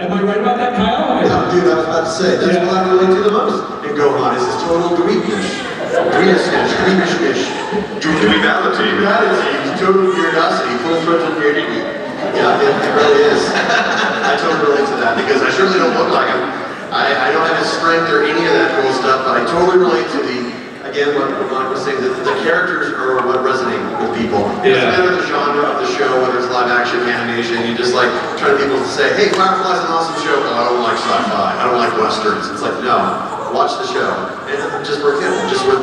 Am I right about that, Kyle? Yeah, dude, I was about to say, that's what I relate to the most in Gohan, is his total dweebness. Dweebishness. Dweebality. Dweebality, total curiosity, full frontal nudity. Yeah, it really is. I totally relate to that, because I surely don't look like him. I don't have his strength or any of that cool stuff, but I totally relate to again, what Ron was saying, that the characters are what resonate with people. It doesn't matter the genre of the show, whether it's live action, animation, you just like try to people to say, hey, Firefly's an awesome show, but I don't like sci-fi, I don't like westerns. It's like, no, watch the show. And just for example, just with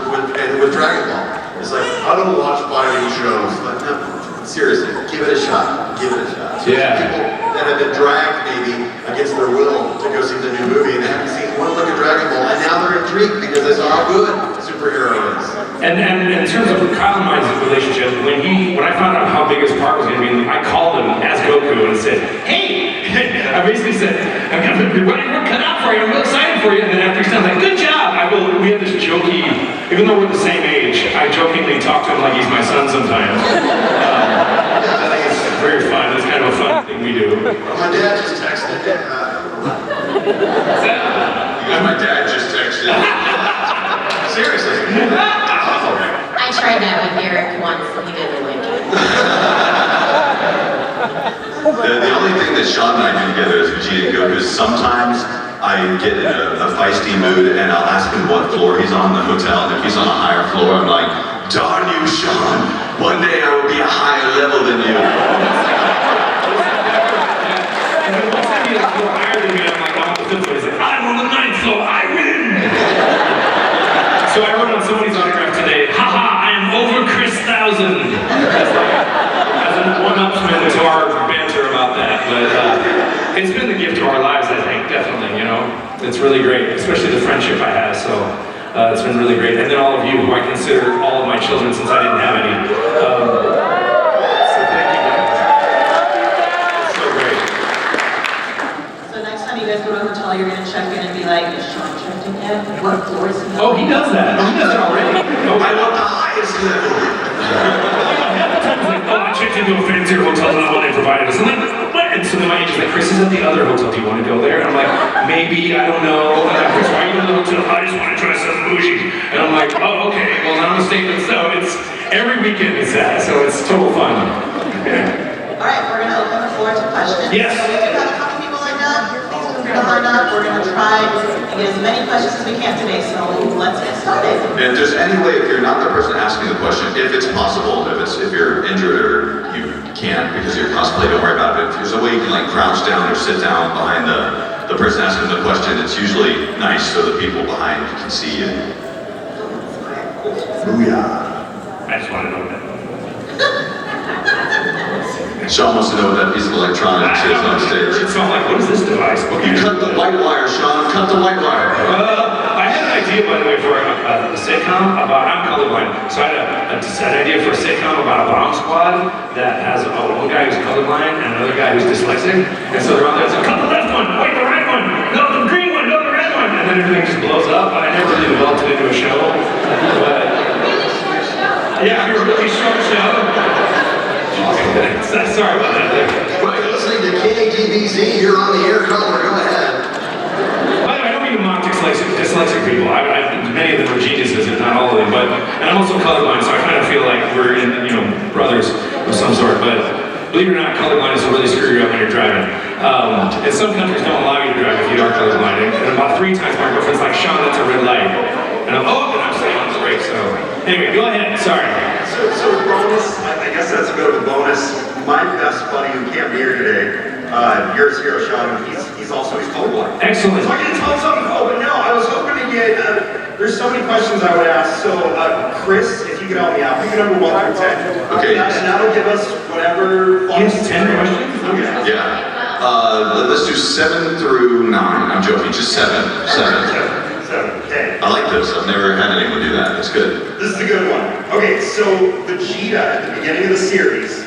Dragon Ball, it's like, I don't watch fighting shows. Like, no, seriously, give it a shot. Give it a shot. So people that have been dragged maybe against their will to go see the new movie and they haven't seen one look at Dragon Ball, and now they're intrigued because they saw how good superhero is. And in terms of Kyle and my relationship, when I found out how big his part was going to be, I called him as Goku and said, hey! I basically said, I've got the work cut out for you, I'm real excited for you. And then after he's done, like, good job! We have this jokey, even though we're the same age, I jokingly talk to him like he's my son sometimes. I think it's very fun, it's kind of a fun thing we do. My dad just texted. My dad just texted. Seriously. I tried that with Eric once and he didn't like it. The only thing that Sean and I do together as Vegeta and Goku is sometimes I get in a feisty mood and I'll ask him what floor he's on in the hotel, and if he's on a higher floor, I'm like, darn you, Sean, one day I will be a higher level than you. And then once I be a floor higher than me, I'm like, I'm on the fifth floor. He's like, I'm on the ninth floor, I win! So I wrote on somebody's autograph today, haha, I am over Chris 1000. As a one-upsman to our banter about that. But it's been the gift of our lives, I think, definitely, you know. It's really great, especially the friendship I have, so it's been really great. And then all of you, who I consider all of my children since I didn't have any. So thank you guys. It's so great. So next time you guys go to a hotel, you're going to check in and be like, is Sean checked in yet? What floor is he on? Oh, he does that. He does it already. I want the highest level. I checked into a fancier hotel, not what they provided us. I'm like, what? And so then my agent's like, Chris is at the other hotel. Do you want to go there? And I'm like, maybe, I don't know. Chris, why are you in the hotel? I just want to try something bougie. And I'm like, oh, okay. Well, now I'm a statement. So it's every weekend is that. So it's total fun. All right, we're going to open the floor to questions. Yes. So we do have a couple people lined up. Please move your hand up. We're going to try to get as many questions as we can today. So let's get started. And if there's any way, if you're not the person asking the question, if it's possible, if you're injured or you can't because you're cosplay, don't worry about it. If there's a way you can like crouch down or sit down behind the person asking the question, it's usually nice so the people behind can see you. Booyah. I just want to know that. Sean wants to know what that piece of electronics is on stage. It's not like, what is this device? You cut the white wire, Sean. Cut the white wire. I had an idea, by the way, for a sitcom about, I'm colorblind, so I had an idea for a sitcom about a bomb squad that has one guy who's colorblind and another guy who's dyslexic, and so they're on there, so cut the left one, wait, the right one, no, the green one, no, the red one, and then everything just blows up. I never really developed it into a show, but yeah, you're a really short show. Sorry about that. Right, you're listening to KATVZ, you're on the air, caller, go ahead. By the way, I don't mean to mock dyslexic people. Many of them are geniuses, if not all of them. And I'm also colorblind, so I kind of feel like we're brothers of some sort. But believe it or not, colorblindness will really screw you up when you're driving. And some countries don't allow you to drive if you are colorblind. And about 3 times my girlfriend's like, Sean, that's a red light. And and I'm staying on the break. So anyway, go ahead. Sorry. So bonus, I guess that's a bit of a bonus. My best buddy who can't be here today, yours here, Sean, he's colorblind. Excellent. So I can tell him something cool, but no, I was hoping to get, there's so many questions I would ask. So Chris, if you could help me out, pick a number 1 through 10. Okay. And that'll give us whatever. Yes, 10 questions? Okay. Yeah. Let's do 7 through 9. I'm joking, just 7. 7. 7, okay. I like this. I've never had anyone do that. It's good. This is a good one. Okay, so Vegeta at the beginning of the series,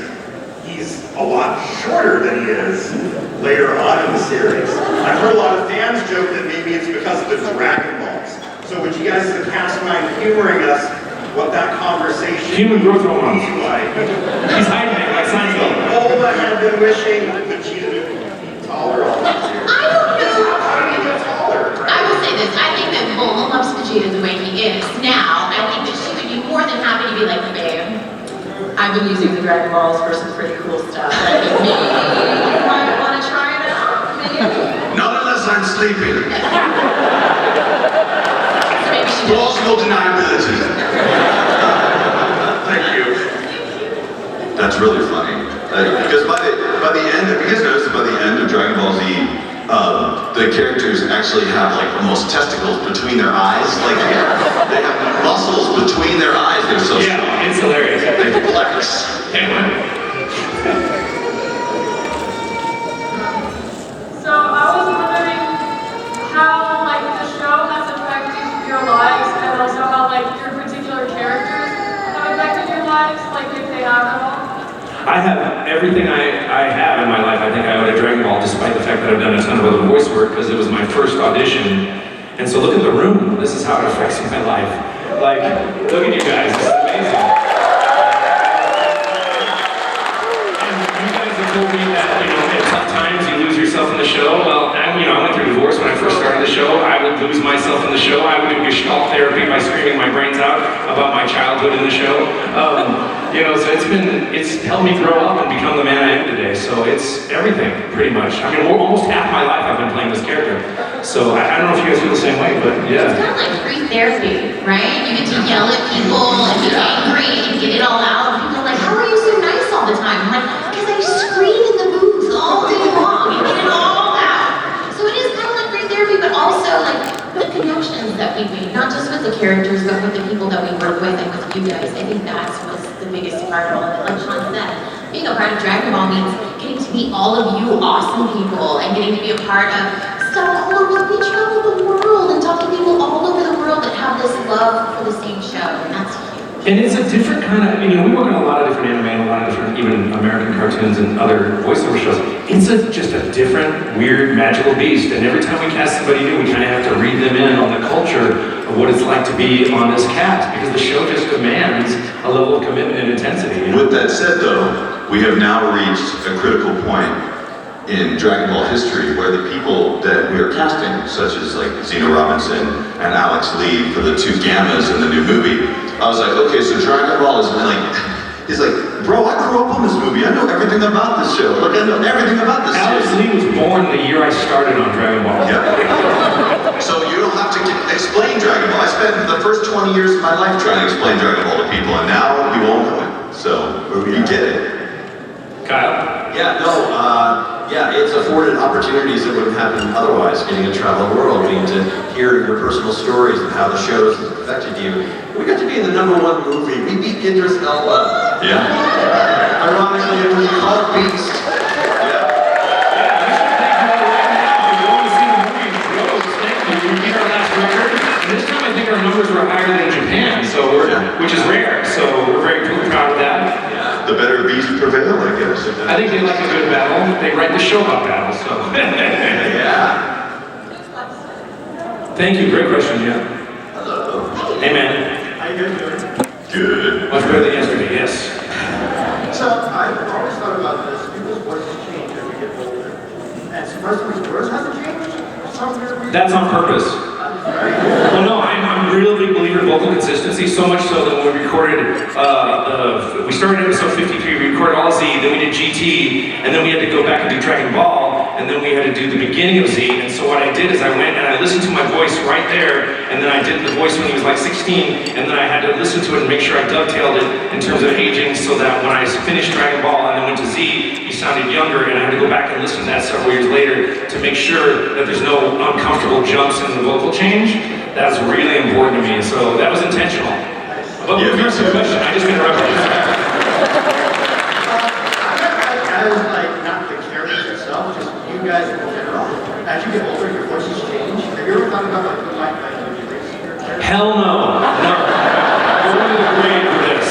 he's a lot shorter than he is later on in the series. I've heard a lot of fans joke that maybe it's because of the Dragon Balls. So would you guys, as the cast, mind humoring us what that conversation Human growth hormones. be like? He's hiding it like Seinfeld. All that have been wishing Vegeta to be taller all these years. I I've been using the Dragon Balls for some pretty cool stuff. I think maybe you might want to try it out. Maybe. Not unless I'm sleeping. So maybe she did. Plausible deniability. Thank you. That's really funny. Because by the end, if you guys notice that by the end of Dragon Ball Z, the characters actually have like almost testicles between their eyes. Like they have muscles between their eyes. They're so strong. Yeah, it's hilarious. They flex. Anyway. So I was wondering how like the show has affected your lives and also how like your particular characters have affected your lives, like if they have at all. I have everything I have in my life. I think I owe to Dragon Ball, despite the fact that I've done a ton of other voice work, because it was my first audition. And so look at the room. This is how it affects my life. Like, look at you guys. This is amazing. And you guys have told me that, you know, at tough times you lose yourself in the show. Well, I went through divorce when I first started the show. I would lose myself in the show. I would do Gestalt therapy by screaming my brains out about my childhood in the show. You know, so it's helped me grow up and become the man I am today. So it's everything, pretty much. I mean, almost half my life I've been playing this character. So I don't know if you guys feel the same way, but yeah. It's kind of like free therapy, right? You get to yell at people and be angry and get it all out. And people are like, how are you so nice all the time? I'm like, because I scream in the booth all day long and get it all out. So it is kind of like free therapy, but also like the connections that we make, not just with the characters, but with the people that we work with and with you guys. I think that's what's the biggest part of all of it. Like Sean said, being a part of Dragon Ball means getting to meet all of you awesome people and getting to be a part of stuff all over. We travel the world and talk to people all over the world that have this love for the same show, and that's huge. And it's a different kind of, you know, we work on a lot of different anime and a lot of different, even American cartoons and other voiceover shows. It's just a different, weird, magical beast. And every time we cast somebody new, we kind of have to read them in on the culture of what it's like to be on this cast, because the show just demands a level of commitment and intensity. You know? With that said though, we have now reached a critical point in Dragon Ball history where the people that we are casting, such as like Zeno Robinson and Alex Lee for the two Gammas in the new movie, I was like, okay, so Dragon Ball is like, he's like, bro, I grew up on this movie. I know everything about this show. Like, I know everything about this Alex series. Lee was born the year I started on Dragon Ball. Yep. So you don't have to explain Dragon Ball. I spent the first 20 years of my life trying to explain Dragon Ball to people, and now you all know it. So you get it. Kyle? Yeah, no, it's afforded opportunities that wouldn't happen otherwise, getting to travel the world, getting to hear your personal stories and how the shows have affected you. We got to be in the #1 movie. We beat Idris Elba. Yeah. Ironically, it was called Beast. This time I think our numbers were higher than in Japan, which is rare, so we're very proud of that. Yeah. The better beast prevail, I guess. I think they like a good battle. They write the show about battles, so. Yeah. Thank you, great question, yeah. Hello. Hey man, How you guys doing? Good. much better than yesterday, yes. So I've always thought about this. People's voices change as we get older. And sometimes yours hasn't changed for some weird reason. That's on purpose. Well, no, I'm a real big believer in vocal consistency, so much so that when we recorded, we started episode 53, we recorded all of Z, then we did GT, and then we had to go back and do Dragon Ball, and then we had to do the beginning of Z, and so what I did is I went and I listened to my voice right there, and then I did the voice when he was like 16, and then I had to listen to it and make sure I dovetailed it in terms of aging, so that when I finished Dragon Ball and then went to Z, he sounded younger, and I had to go back and listen to that several years later to make sure that there's no uncomfortable jumps in the vocal change. That's really important to me, so that was intentional. But Yeah, with your question, I just interrupted you. As like not the characters itself, just you guys in general. As you get older, your voices change. Have you ever thought about like the life that you raise your character? Hell no, no. You're really great for this.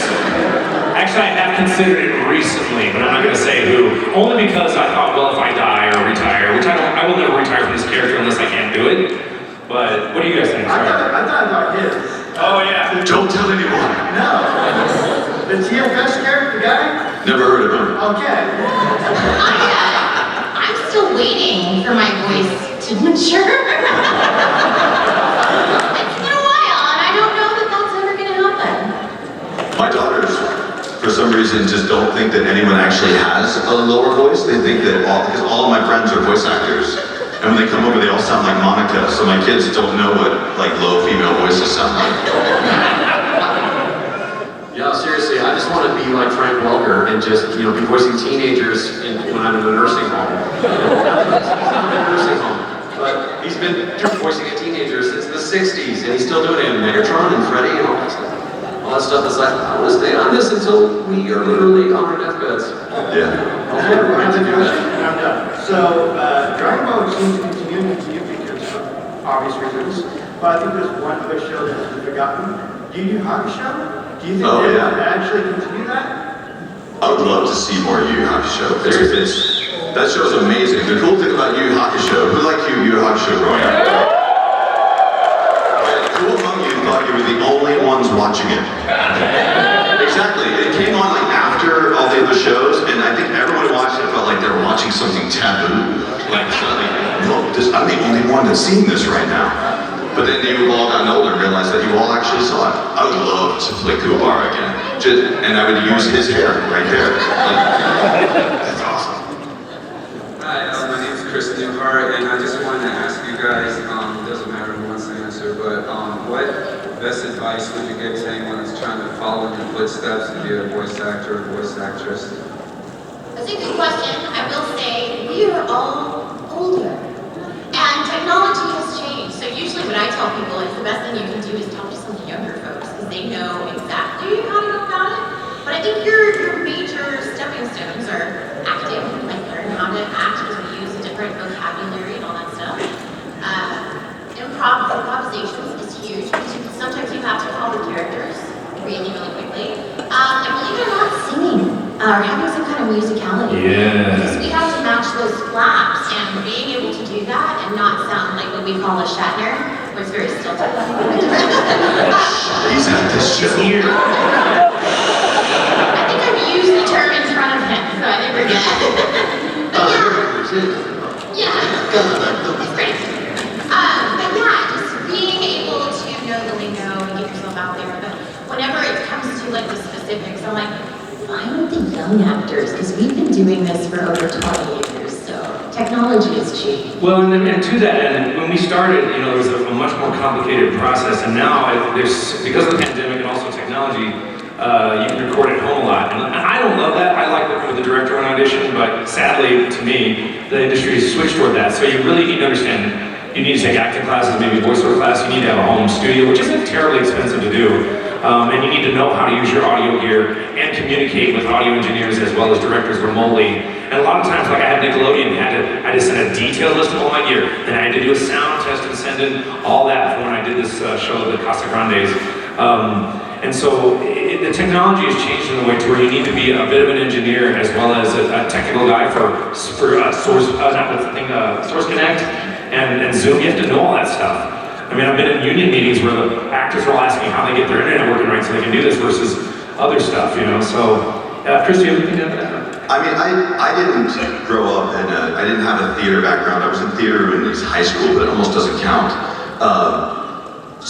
Actually, I have considered it recently, but I'm not going to say who. Only because I thought, well, if I die or retire, which I will never retire from this character unless I can't do it. But what do you guys think? I Sorry. thought about his. Oh yeah. Don't tell anyone. No. The TFS character, the guy? Never heard of him. Okay. I'm still waiting for my voice to mature. It's been a while, and I don't know that that's ever going to happen. My daughters, for some reason, reason, just don't think that anyone actually has a lower voice. They think that because all of my friends are voice actors, and when they come over, they all sound like Monica. So my kids don't know what like low female voices sound like. Yeah, seriously, I just want to be like Frank Welker and just, be voicing teenagers when I'm in a nursing home. He's not in a nursing home, but he's been voicing a teenager since the 60s, and he's still doing it in Megatron and Freddy and all that stuff. All that stuff is like, I want to stay on this until we are literally on our deathbeds. Yeah. We're going to do that, and I'm done. So, Dragon Ball seems to continue because for obvious reasons, but I think there's one other show that has been forgotten. Yu Yu Hakusho? Do you think they will actually continue that? I would love to see more Yu Yu Hakusho. That show's amazing. The cool thing about Yu Yu Hakusho, who liked Yu Yu Hakusho growing up? Who among you thought you were the only ones watching it? Exactly. It came on like after all the other shows, and I think everyone who watched it felt like they were watching something taboo. Like suddenly, no, I'm the only one that's seeing this right now. But then you've all gotten older and realized that you all actually saw it. I would love to play Kuwabara again. And I would use his hair right there. That's awesome. Hi, my name is Chris Newhart, and I just wanted to ask you guys, doesn't matter who wants to answer, but what best advice would you give to anyone that's trying to follow in your footsteps and be a voice actor or voice actress? That's a good question. I will say we are all older, and technology has changed. So usually what I tell people is the best thing you can do is talk to some of the younger folks because they know exactly how to go about it. But I think your major stepping stones are acting, like learn how to act because we use a different vocabulary and all that stuff. Improvisations is huge because sometimes you have to follow the characters really, really quickly. And believe it or not, singing or having some kind of musicality. Yeah. Because we have to match those flaps, and being able to do that and not sound like what we call a Shatner, where it's very stilted. He's at this show. I think I've used the term in front of him, so I think we're good. But it's great. But yeah, just being able to know the lingo and get yourself out there. But whenever it comes to like the specifics, I'm like, find the young actors, because we've been doing this for over 20 years, so technology is cheap. Well, and to that end, when we started, there was a much more complicated process, and now there's, because of the pandemic and also technology, you can record at home a lot. And I don't love that. I like working with the director on audition, but sadly, to me, the industry has switched toward that. So you really need to understand, you need to take acting classes, maybe voiceover class, you need to have a home studio, which isn't terribly expensive to do. And you need to know how to use your audio gear and communicate with audio engineers as well as directors remotely. And a lot of times, like I had Nickelodeon, I had to send a detailed list of all my gear. Then I had to do a sound test and send in all that for when I did this show, the Casa Grandes. And so the technology has changed in a way to where you need to be a bit of an engineer as well as a technical guy for Source Connect and Zoom. You have to know all that stuff. I mean, I've been in union meetings where the actors are all asking how they get their internet working right so they can do this versus other stuff, So, Chris, do you have anything to add to that? I mean, I didn't grow up I didn't have a theater background. I was in theater in high school, but it almost doesn't count.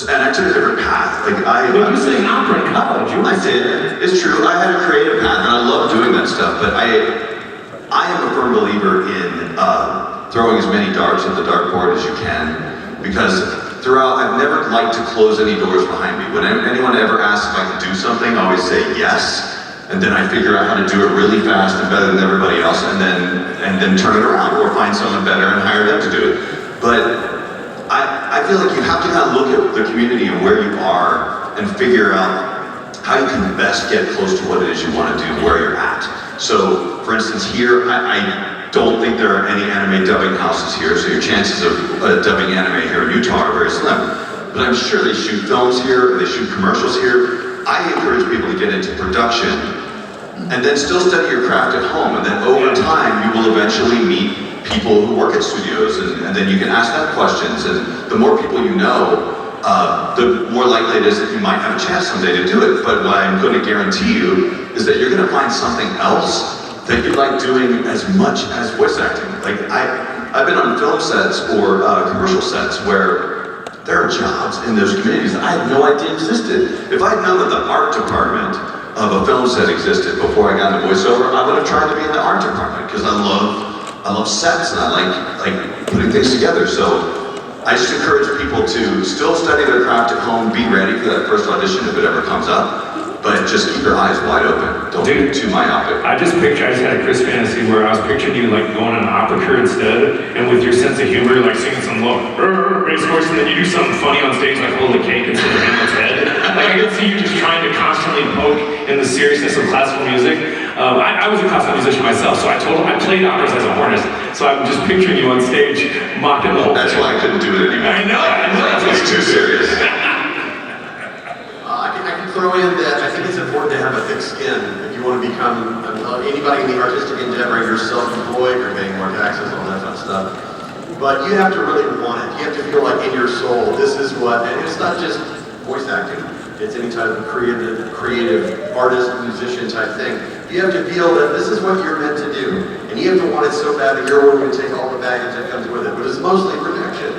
And I took a different path. But you sang opera in college. I did. It's true. I had a creative path, and I love doing that stuff. But I am a firm believer in throwing as many darts at the dartboard as you can, because throughout, I've never liked to close any doors behind me. When anyone ever asks if I can do something, I always say yes, and then I figure out how to do it really fast and better than everybody else, and then turn it around or find someone better and hire them to do it. But I feel like you have to kind of look at the community and where you are and figure out how you can best get close to what it is you want to do, where you're at. So, for instance, here, I don't think there are any anime dubbing houses here, so your chances of dubbing anime here in Utah are very slim. But I'm sure they shoot films here, they shoot commercials here. I encourage people to get into production and then still study your craft at home, and then over time you will eventually meet people who work at studios, and then you can ask them questions, and the more people you know, the more likely it is that you might have a chance someday to do it. But what I'm going to guarantee you is that you're going to find something else that you like doing as much as voice acting. Like I've been on film sets or commercial sets where there are jobs in those communities that I had no idea existed. If I'd known that the art department of a film set existed before I got into voiceover, I would have tried to be in the art department because I love sets and I like putting things together. So I just encourage people to still study their craft at home, be ready for that first audition if it ever comes up, but just keep your eyes wide open. Don't be too myopic. I just had a Chris fantasy where I was picturing you like going on an opera career instead, and with your sense of humor, like singing some low bass voice, and then you do something funny on stage, like hold a cake instead of Hamlet's head. Like I could see you just trying to constantly poke in the seriousness of classical music. I was a classical musician myself, so I played operas as a hornist, so I'm just picturing you on stage mocking the whole That's thing. why I couldn't do it anymore. I know. It's too serious. I can throw in that I think it's important to have a thick skin if you want to become anybody in the artistic endeavor. You're self-employed, you're paying more taxes, all that fun stuff. But you have to really want it. You have to feel like in your soul, this is what, and it's not just voice acting. It's any type of creative artist, musician type thing. You have to feel that this is what you're meant to do. And you have to want it so bad that you're willing to take all the baggage that comes with it. But it's mostly protection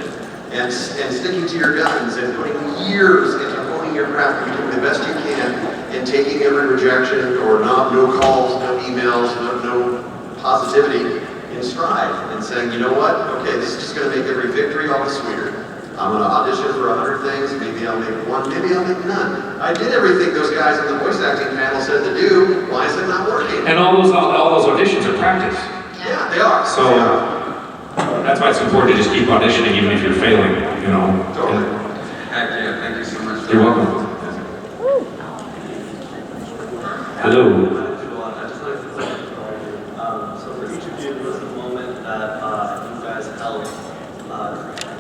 and sticking to your guns and putting years into honing your craft and doing the best you can and taking every rejection or no calls, no emails, no positivity in stride and saying, you know what, okay, this is just going to make every victory all the sweeter. I'm going to audition for 100 things, maybe I'll make one, maybe I'll make none. I did everything those guys on the voice acting panel said to do, why is it not working? And all those auditions are practice. Yeah, they are. So that's why it's important to just keep auditioning even if you're failing, you know. Totally. Heck yeah, thank you so much. You're welcome. Hello. So for each of you, there was a moment that you guys held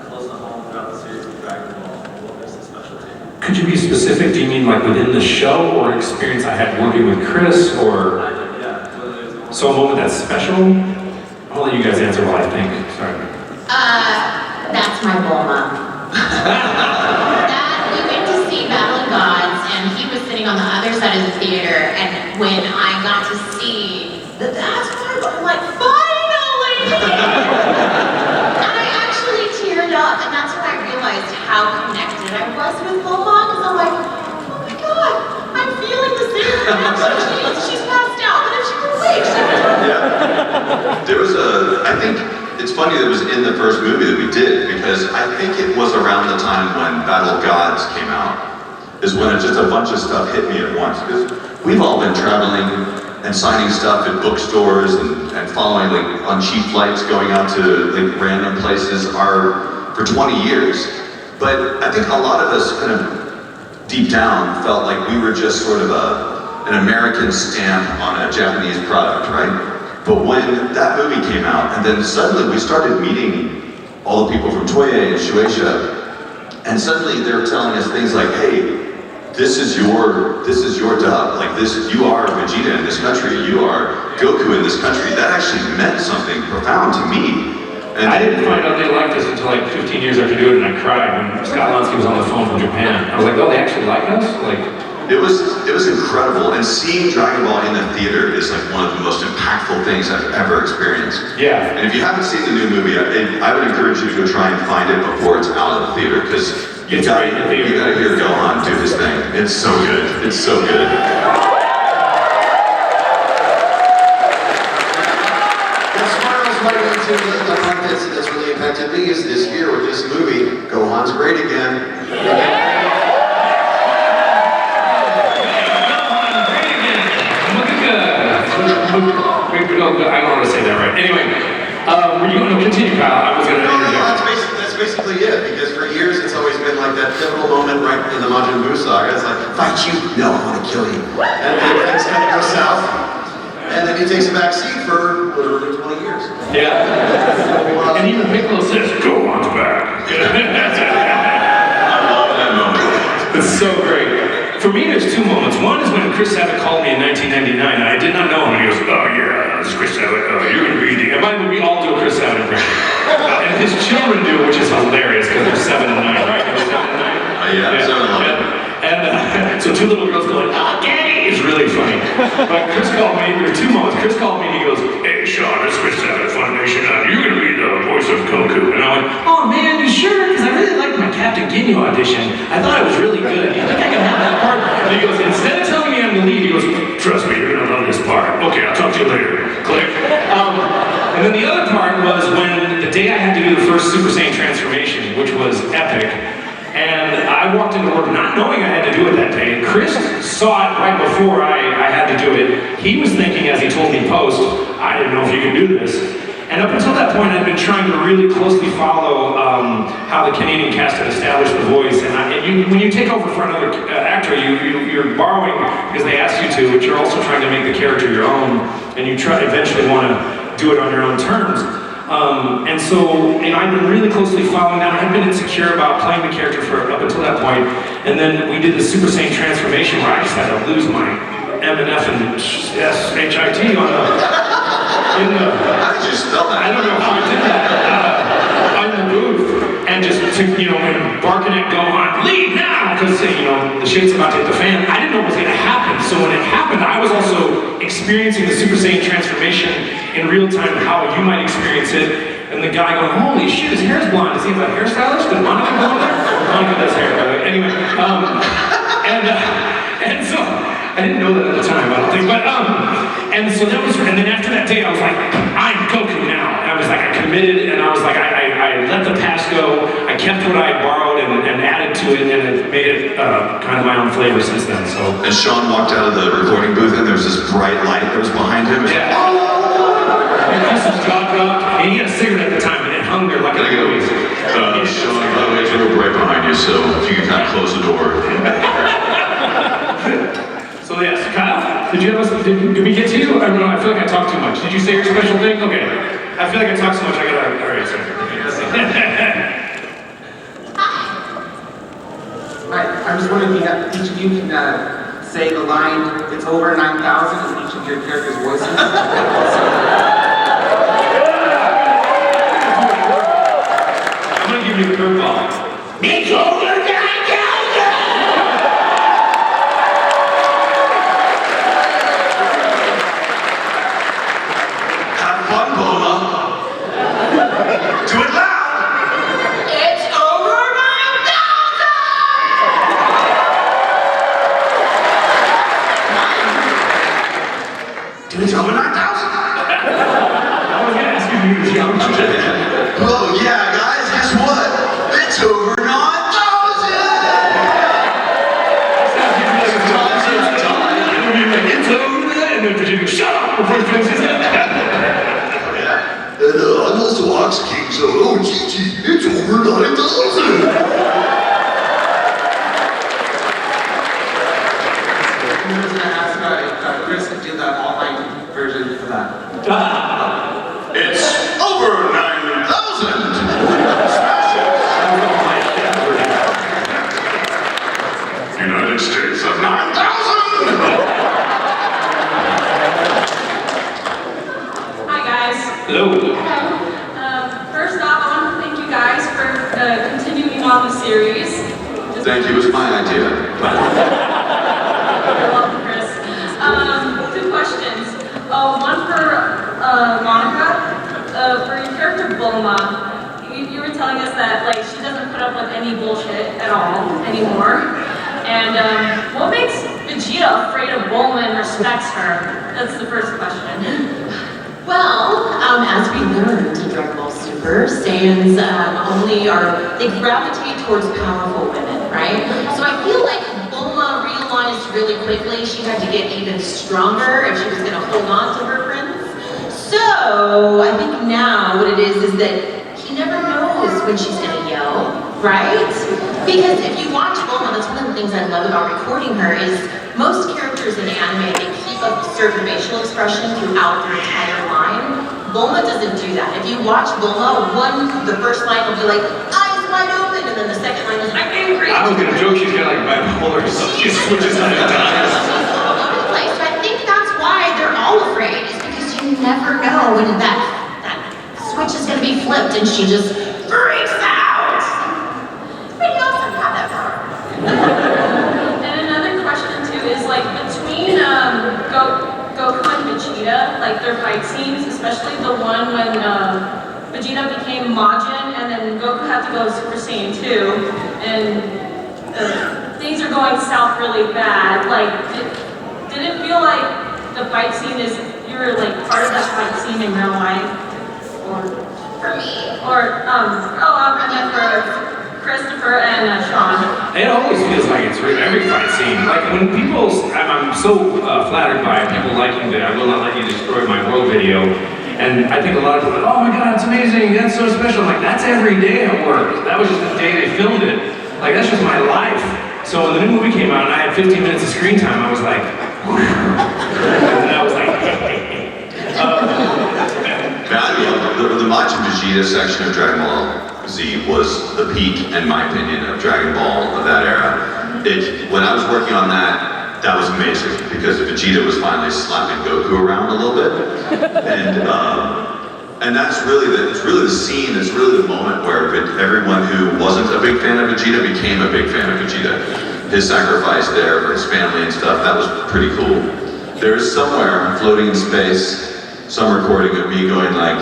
close to home throughout the series of Dragon Ball. What was the specialty? Could you be specific? Do you mean like within the show or experience I had working with Chris or? Yeah. So a moment that's special? I'll let you guys answer while I think. Sorry. That's my Bulma. We went to see Battle of Gods, and he was sitting on the other side of the theater, and when I got to see that's my Bulma, I'm like, finally! And I actually teared up, and that's when I realized how connected I was with Bulma, because I'm like, oh my god, I'm feeling the same reaction. She's passed out, but if she could wait, she would. Yeah. There was I think it's funny that it was in the first movie that we did because I think it was around the time when Battle of Gods came out is when just a bunch of stuff hit me at once because we've all been traveling and signing stuff at bookstores and following like on cheap flights going out to like random places for 20 years. But I think a lot of us kind of deep down felt like we were just sort of an American stamp on a Japanese product, right? But when that movie came out, and then suddenly we started meeting all the people from Toei and Shueisha, and suddenly they were telling us things like, hey, this is your dub. Like you are Vegeta in this country, you are Goku in this country. That actually meant something profound to me. And I didn't find out they liked us until like 15 years after doing it, and I cried when Scott Lonsky was on the phone from Japan. I was like, oh, they actually like us? Like. It was incredible, and seeing Dragon Ball in the theater is like one of the most impactful things I've ever experienced. Yeah. And if you haven't seen the new movie, I would encourage you to go try and find it before it's out of the theater, because you gotta hear Gohan do his thing. It's so good. It's so good. As far as right into the part that's really impacted me is this year with this movie, Gohan's great again. I don't want to say that right. Anyway, were you going to continue, Kyle? I was going to interject. That's basically it, because for years it's always been like that pivotal moment right in the Majin Buu saga. It's like, fight you? No, I want to kill you. And then things kind of go south, and then he takes a back seat for literally 20 years. Yeah. And even Piccolo says, go on back. I love that moment. It's so great. For me, there's two moments. One is when Chris Sabat called me in 1999, and I did not know him. And he goes, oh yeah, this is Chris Sabat. Oh, you're going to be the... And by the way, we all do a Chris Sabat impression. And his children do, which is hilarious, because they're 7 and 9, right? They're 7 and 9? Yeah, 7 and 9. And so two little girls going, oh, Daddy! It's really funny. But Chris called me, there were two moments. Chris called me and he goes, hey, Sean, it's Chris Sabat, Funimation, you're going to be the voice of Goku. And I went, oh man, you sure? Because I really like my Captain Ginyu audition. I thought I was really good. You think I can have that part? And he goes, instead of telling me I'm the lead, he goes, trust me, you're gonna love this part. Okay, I'll talk to you later. Click. And then the other part was when the day I had to do the first Super Saiyan transformation, which was epic. And I walked into work not knowing I had to do it that day. And Chris saw it right before I had to do it. He was thinking, as he told me post, I didn't know if you could do this. And up until that point, I'd been trying to really closely follow how the Canadian cast had established the voice. And when you take over for another actor, you're borrowing because they ask you to, but you're also trying to make the character your own, and you try eventually want to do it on your own terms. And so, I'd been really closely following that. I'd been insecure about playing the character for up until that point. And then we did the Super Saiyan transformation where I just had to lose my M and F and S-H-I-T on How did you spell that? I don't know how I did that. On the booth. And just to, when barking at Gohan, leave now! Because, the shit's about to hit the fan. I didn't know what was going to happen. So when it happened, I was also experiencing the Super Saiyan transformation in real time, how you might experience it. And the guy going, holy shit, his hair's blonde. Does he have a hairstylist? Did Monica go in there? Monica does hair, by the way. Anyway, and so, I didn't know that at the time, I don't think, but, and then after that day, I was like, I'm Goku now. And I was like, I committed, and I was like, I let the past go. I kept what I borrowed and added to it, and it made it kind of my own flavor since then, so. And Sean walked out of the recording booth, and there was this bright light that was behind him. Yeah. And Chris was jaw dropped, and he had a cigarette at the time, and it hung there like a movies. Sean, by the way, it's real bright behind you, so if you can kind of close the door. So yes, Kyle, did we get to you? I don't know, I feel like I talked too much. Did you say your special thing? Okay. I feel like I talked so much, I gotta, alright, sorry. I'm just wondering if each of you can say the line, it's over 9,000 in each of your characters' voices. I'm gonna give you a curveball. It's over 9,000! Have fun, Boma. Do it loud! It's over 9,000! It's over 9,000! I was gonna ask you to use young. Oh yeah, guys, guess what? It's over 9,000! It's over there, and then Virginia goes, shut up before he finishes it. And I'm also Ox King, so Gigi, it's over 9,000! I'm just gonna ask Chris to do the all-night version for that. It's over 9,000! United States of 9,000! Hi guys. Hello. First off, I want to thank you guys for continuing on the series. Thank you, it was my idea. I love you, Chris. Two questions. One for Monica. For your character Bulma, you were telling us that she doesn't put up with any bullshit at all anymore. And what makes Vegeta afraid of Bulma and respects her? That's the first question. Well, as we learned in Dragon Ball Super, Saiyans they gravitate towards powerful women, right? So I feel like Bulma realized really quickly she had to get even stronger if she was going to hold on to her prince. So I think now what it is that he never knows when she's going to yell, right? Because if you watch Bulma, that's one of the things I love about recording her is most characters in anime, they keep a certain facial expression throughout their entire line. Bulma doesn't do that. If you watch Bulma, the first line will be like, eyes wide open, and then the second line is, I'm angry. I was gonna joke she's got bipolar or something. She switches on the time. She's all over the place. So I think that's why they're all afraid, is because you never know when that switch is gonna be flipped and she just freaks out. But you also got that power. And another question too is between Goku and Vegeta, their fight scenes, especially the one when Vegeta became Majin and then Goku had to to go Super Saiyan 2, and things are going south really bad. Like, did it feel like the fight scene you were like part of that fight scene in real life? Or For me. Or, I meant for Christopher and Sean. It always feels like it's every fight scene. Like when people, I'm so flattered by people liking the "I will not let you destroy my world" video, and I think a lot of people, oh my god, it's amazing, that's so special. I'm like, that's every day at work. That was just the day they filmed it. Like that's just my life. So when the new movie came out and I had 15 minutes of screen time, I was like, and I was like, the Majin Vegeta section of Dragon Ball Z was the peak, in my opinion, of Dragon Ball of that era. When I was working on that was amazing because Vegeta was finally slapping Goku around a little bit, and that's really the scene. It's really the moment where everyone who wasn't a big fan of Vegeta became a big fan of Vegeta. His sacrifice there for his family and stuff, that was pretty cool. There is somewhere floating in space some recording of me going like,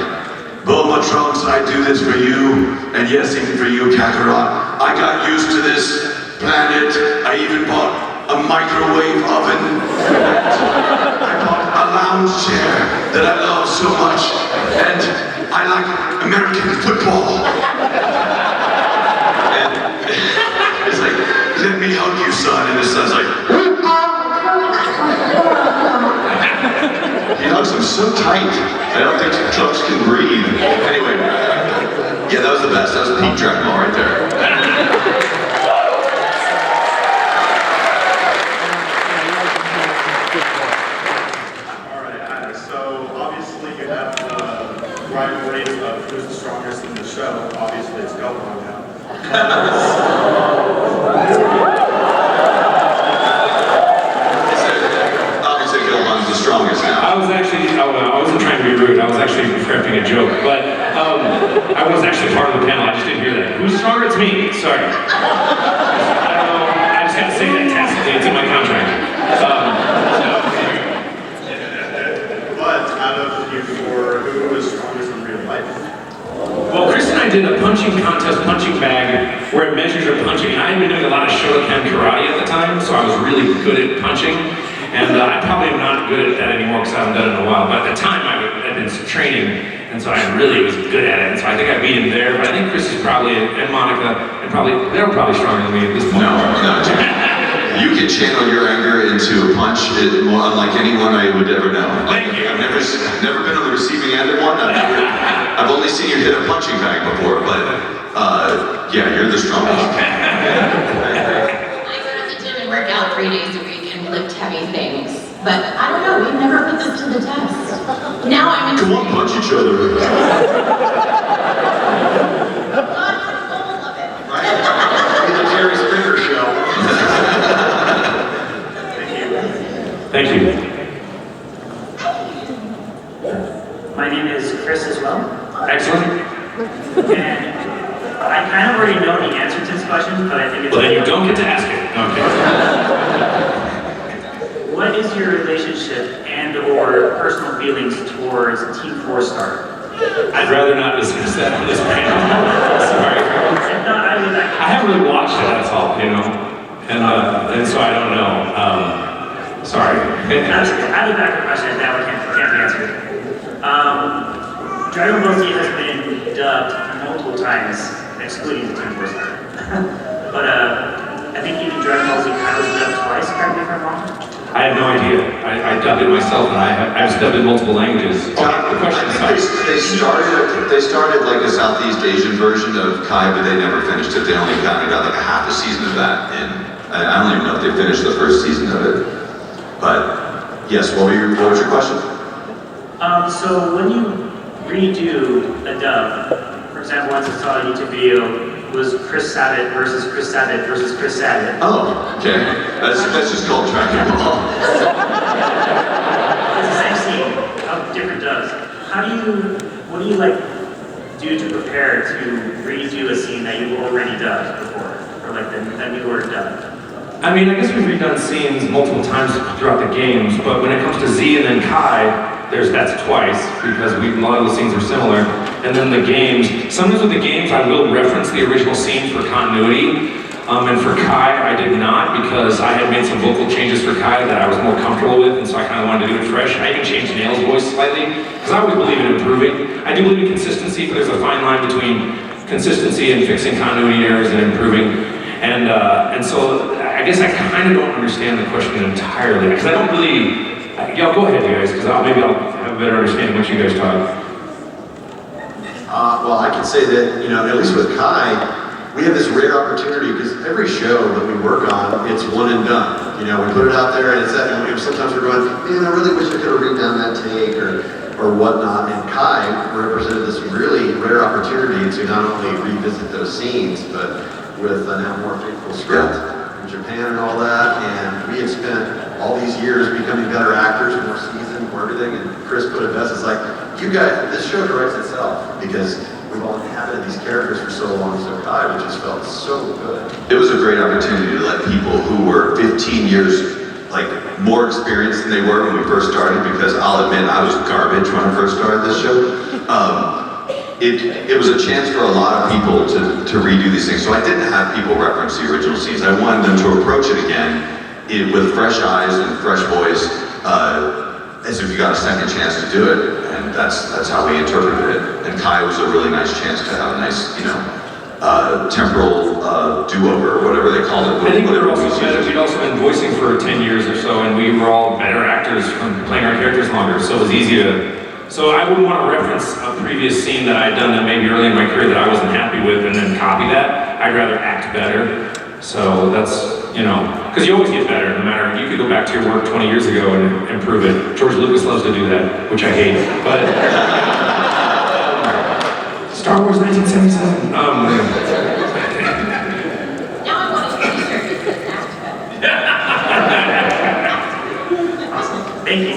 Bulma Trunks, I do this for you, and yes, even for you, Kakarot. I got used to this planet. I even bought a microwave oven. I bought a lounge chair that I love so much, and I like American football. And it's like, let me hug you, son, and his son's like, he hugs him so tight, I don't think Trunks can breathe. Anyway, yeah, that was the best. That was peak Dragon Ball right there. Alright, so obviously you have the rivalry of who's the strongest in the show. Obviously it's Gohan now. The strongest now. I wasn't trying to be rude, I was actually prepping a joke, but I was actually part of the panel, I just didn't hear that. Who's stronger? It's me, sorry. I don't know, I just had to say that tacitly, it's in my contract. But out of you four, who is strongest in real life? Well, Chris and I did a punching contest, punching bag, where it measures your punching, and I had been doing a lot of Shotokan karate at the time, so I was really good at punching. And I probably am not good at that anymore because I haven't done it in a while. But at the time, I had been training, and so I really was good at it. And so I think I beat him there. But I think Chris is probably, and Monica, and they were probably stronger than me at this point. No, you can channel your anger into a punch unlike anyone I would ever know. Thank you. I've never been on the receiving end of one. I've only seen you hit a punching bag before, but yeah, you're the strongest. I go to the gym and work out 3 days a week and lift heavy things. But I don't know, we've never put this to the test. Now I'm in. Come on, punch each other. Right? It's the Jerry Springer show. Thank you. My name is Chris as well. Excellent. And I kind of already know the answer to this question, but I think it's... Well, then you don't get to ask it. Okay. What is your relationship and/or personal feelings towards Team 4-Star? I'd rather not discuss that on this panel. Sorry. If not, I haven't really watched it, that's all, you know. And so I don't know. Sorry. I have a backup question that can't be answered. Dragon Ball Z has been dubbed multiple times, excluding the Team 4-Star. But I think even Dragon Ball Z was dubbed twice, correct me if I'm wrong? I have no idea. I dubbed it myself, and I was dubbed in multiple languages. The question is, they started like a Southeast Asian version of Kai, but they never finished it. They only kind of got like a half a season of that in. I don't even know if they finished the first season of it. But yes, what was your question? So when you redo a dub, for example, once I saw a YouTube video, it was Chris Sabat versus Chris Sabat versus Chris Sabat. Oh, okay. That's just called Dragon Ball. It's the same scene of different dubs. What do you like do to prepare to redo a scene that you've already dubbed before, or like the newer dub? I mean, I guess we've redone scenes multiple times throughout the games, but when it comes to Z and then Kai, that's twice, because a lot of the scenes are similar. And then the games, sometimes with the games I will reference the original scene for continuity. And for Kai, I did not, because I had made some vocal changes for Kai that I was more comfortable with, and so I kind of wanted to do it fresh. I even changed Nail's voice slightly, because I always believe in improving. I do believe in consistency, but there's a fine line between consistency and fixing continuity errors and improving. And so I guess I kind of don't understand the question entirely, because I don't really. Y'all go ahead, you guys, because maybe I'll have a better understanding once you guys talk. Well, I can say that, you know, at least with Kai, we have this rare opportunity, because every show that we work on, it's one and done. You know, we put it out there, and it's that, and sometimes we're going, man, I really wish I could have redone that take, or whatnot. And Kai represented this really rare opportunity to not only revisit those scenes, but with a now more faithful script from Japan and all that. And we had spent all these years becoming better actors, more seasoned, more everything. And Chris put it best, it's like, you guys, this show directs itself, because we've all inhabited these characters for so long, so Kai, which just felt so good. It was a great opportunity to let people who were 15 years more experienced than they were when we first started, because I'll admit I was garbage when I first started this show. It was a chance for a lot of people to redo these things. So I didn't have people reference the original scenes. I wanted them to approach it again with fresh eyes and fresh voice, as if you got a second chance to do it. And that's how we interpreted it. And Kai was a really nice chance to have a nice, temporal do-over, or whatever they called it. I think we'd also been voicing for 10 years or so, and we were all better actors from playing our characters longer, so it was easy to. So I wouldn't want to reference a previous scene that I'd done that maybe early in my career that I wasn't happy with and then copy that. I'd rather act better. So that's, because you always get better, no matter, you could go back to your work 20 years ago and improve it. George Lucas loves to do that, which I hate, but Star Wars 1977. Now I want a t-shirt that says act better. Thank you.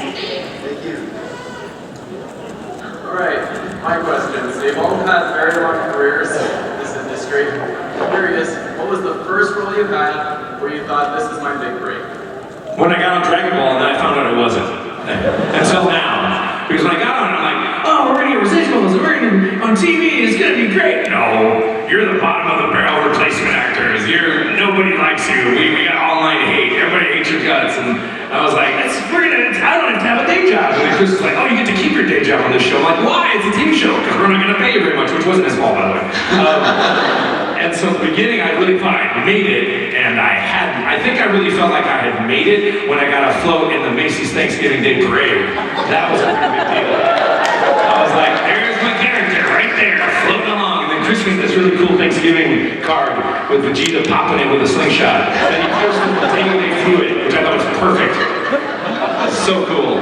Alright, my questions. They've all had very long careers in this industry. I'm curious, what was the first role you had where you thought, this is my big break? When I got on Dragon Ball, and then I found out it wasn't. Until now. Because when I got on, I'm like, oh, we're gonna get residuals, and we're gonna on TV, it's gonna be great. No, you're the bottom of the barrel replacement actors. Nobody likes you. We got online hate. Everybody hates your guts. And I was like, I don't have to have a day job. And then Chris was like, oh, you get to keep your day job on this show. I'm like, why? It's a TV show, because we're not gonna pay you very much, which wasn't his fault, by the way. And so at the beginning, I really thought I'd made it, and I think I really felt like I had made it when I got a float in the Macy's Thanksgiving Day Parade. That was a pretty big deal. I was like, there's my character right there, floating along. And then Chris made this really cool Thanksgiving card with Vegeta popping in with a slingshot. Then he pushed the potato, they threw it, which I thought was perfect. So cool.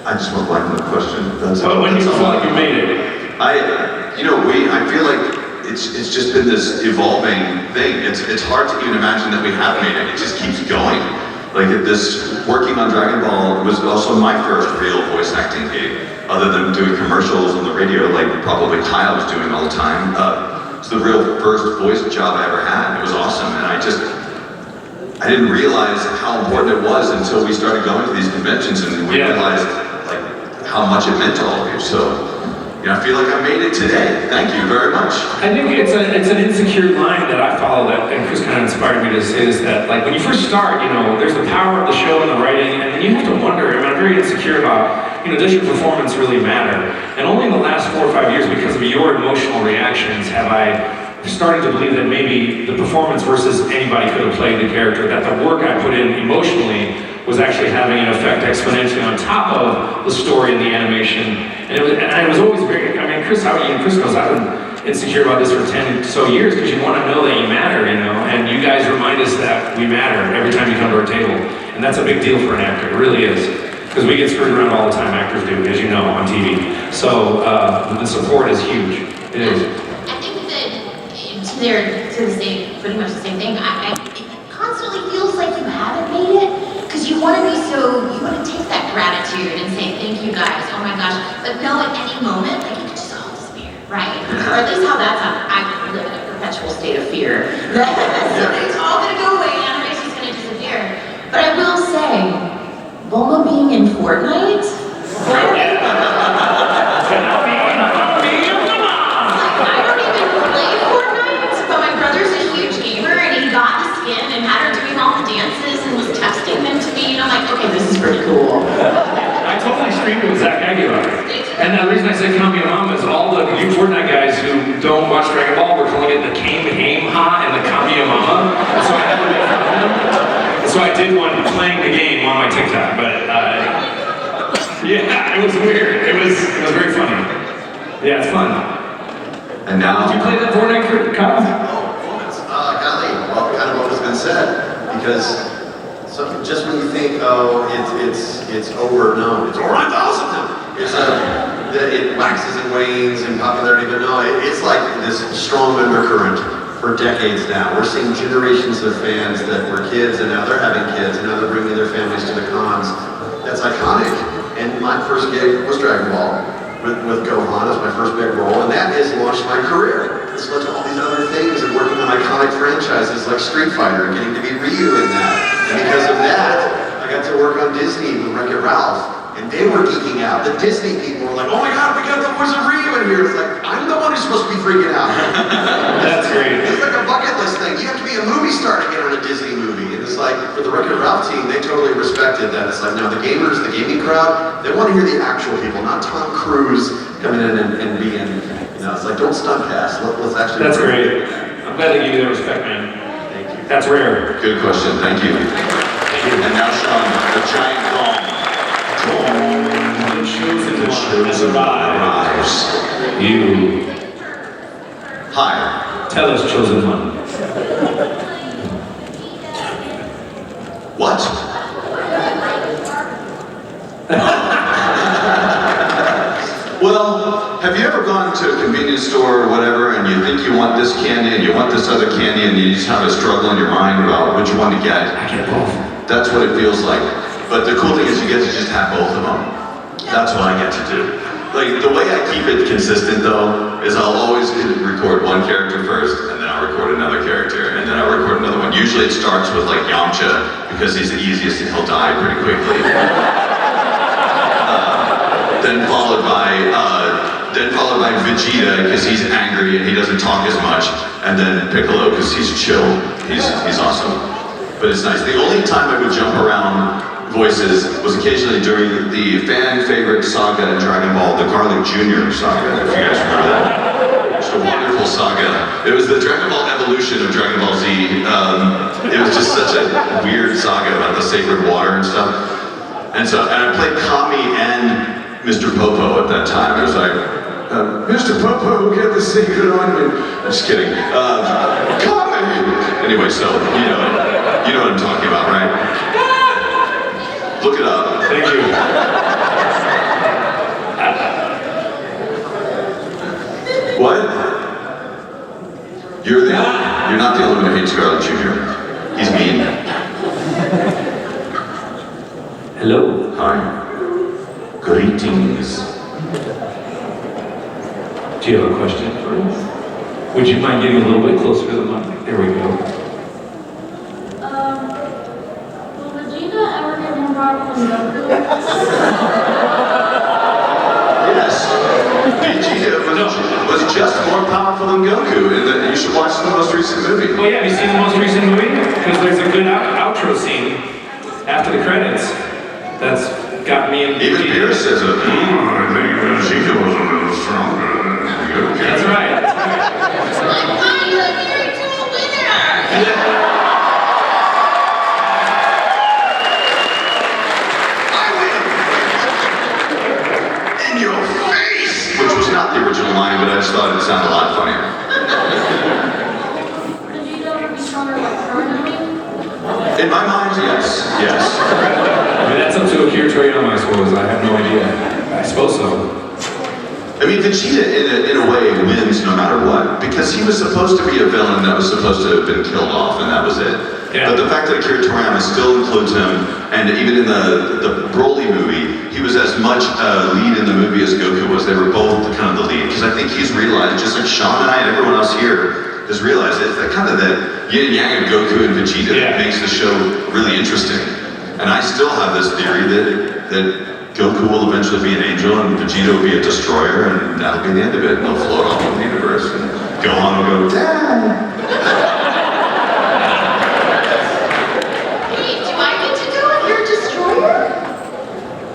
I just went blank on the question. When you feel like you made it? I feel like it's just been this evolving thing. It's hard to even imagine that we have made it. It just keeps going. Working on Dragon Ball was also my first real voice acting gig, other than doing commercials on the radio, like probably Kyle was doing all the time. It's the real first voice job I ever had. It was awesome, and I didn't realize how important it was until we started going to these conventions, and we realized how much it meant to all of you. So. I feel like I made it today. Thank you very much. I think it's an insecure line that I follow that, and Chris kind of inspired me to say this, that when you first start, there's the power of the show and the writing, and then you have to wonder, I'm very insecure about, does your performance really matter? And only in the last 4 or 5 years, because of your emotional reactions, have I started to believe that maybe the performance versus anybody could have played the character, that the work I put in emotionally was actually having an effect exponentially on top of the story and the animation. And it was always very, Chris knows I've been insecure about this for 10 so years, because you want to know that you matter, and you guys remind us that we matter every time you come to our table. And that's a big deal for an actor, it really is. Because we get screwed around all the time, actors do, as you know, on TV. So the support is huge, it is. I think that pretty much the same thing. It constantly feels like you haven't made it, because you want to take that gratitude and say, thank you guys, oh my gosh, but no, at any moment, it could just all disappear, right? Or at least how that's I live in a perpetual state of fear. Something's all gonna go away, animation's gonna disappear. But I will say, Bulma being in Fortnite, you Fortnite guys who don't watch Dragon Ball, we're calling it the Kamehameha and the Kamiyamama. So I had to make fun of them. So I did one playing the game on my TikTok, but yeah, it was weird. It was very funny. Yeah, it's fun. And now, did you play that Fortnite, Kyle? Golly, well, kind of what has been said, because just when you think, oh, it's over, no, it's over 9,000. It waxes and wanes in popularity, but no, it's like this strong undercurrent for decades now. We're seeing generations of fans that were kids, and now they're having kids, and now they're bringing their families to the cons. That's iconic. And my first gig was Dragon Ball with Gohan as my first big role, and that has launched my career. It's led to all these other things and working on iconic franchises like Street Fighter and getting to be Ryu in that. And because of that, I got to work on Disney with Wreck-It Ralph. And they were geeking out. The Disney people were like, oh my God, we got the voice of Ryu in here. It's like, I'm the one who's supposed to be freaking out. That's great. It's like a bucket list thing. You have to be a movie star to get on a Disney movie. And it's like, for the Wreck-It Ralph team, they totally respected that. It's like, now the gamers, the gaming crowd, they want to hear the actual people, not Tom Cruise coming in and being, it's like, don't stunt cast. Let's actually. That's great. I'm glad they give you that respect, man. Thank you. That's rare. Good question. Thank you. And now, Sean, the giant gong. The chosen one has arrived. You. Hi. Tell us, chosen one. What? Well, have you ever gone to a convenience store or whatever and you think you want this candy and you want this other candy and you just have a struggle in your mind about which one to get? I get both. That's what it feels like. But the cool thing is you get to just have both of them. That's what I get to do. Like, the way I keep it consistent, though, is I'll always record one character first, and then I'll record another character, and then I'll record another one. Usually it starts with, like, Yamcha, because he's the easiest and he'll die pretty quickly. Then followed by Vegeta, because he's angry and he doesn't talk as much, and then Piccolo, because he's chill. He's awesome. But it's nice. The only time I would jump around voices was occasionally during the fan favorite saga in Dragon Ball, the Garlic Jr. saga, if you guys remember that. It's a wonderful saga. It was the Dragon Ball evolution of Dragon Ball Z. It was just such a weird saga about the sacred water and stuff. And I played Kami and Mr. Popo at that time. It was like, Mr. Popo, get the sacred ointment. I'm just kidding. Kami! Anyway, so, you know what I'm talking about, right? Look it up. Thank you. What? You're not the only one who hates Garlic Jr. He's mean. Hello. Hi. Greetings. Do you have a question for us? Would you mind getting a little bit closer to the mic? There we go. Will Vegeta ever get more powerful than Goku? Yes. Vegeta was just more powerful than Goku. You should watch the most recent movie. Oh yeah, have you seen the most recent movie? Because there's a good outro scene after the credits. That's got me in. Even Pierce says it. I think Vegeta was a little stronger than Goku. That's right. Which was not the original line, but I just thought it sounded a lot funnier. In my mind, yes. Yes. I mean, that's up to Akira Toriyama, I suppose. I have no idea. I suppose so. I mean, Vegeta, in a way, wins no matter what, because he was supposed to be a villain that was supposed to have been killed off, and that was it. Yeah. But the fact that Akira Toriyama still includes him, and even in the Broly movie, he was as much a lead in the movie as Goku was. They were both kind of the lead, because I think he's realized, just like Sean and I and everyone else here has realized, it's that kind of that yin and yang of Goku and Vegeta that makes the show really interesting. And I still have this theory that Goku will eventually be an angel and Vegeta will be a destroyer, and that'll be the end of it. And they'll float off in the universe, and Gohan will go, Dad! Wait, do I get to go if you're a destroyer?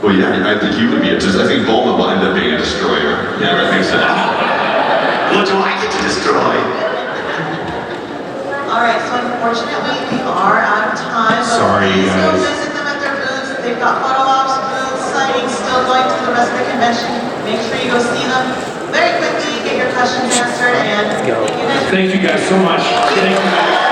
Well, yeah, I think you would be I think Bulma will end up being a destroyer. Yeah, that makes sense. going to the rest of the convention, make sure you go see them very quickly, get your questions answered, and thank you guys. Thank you guys so much. Thank you.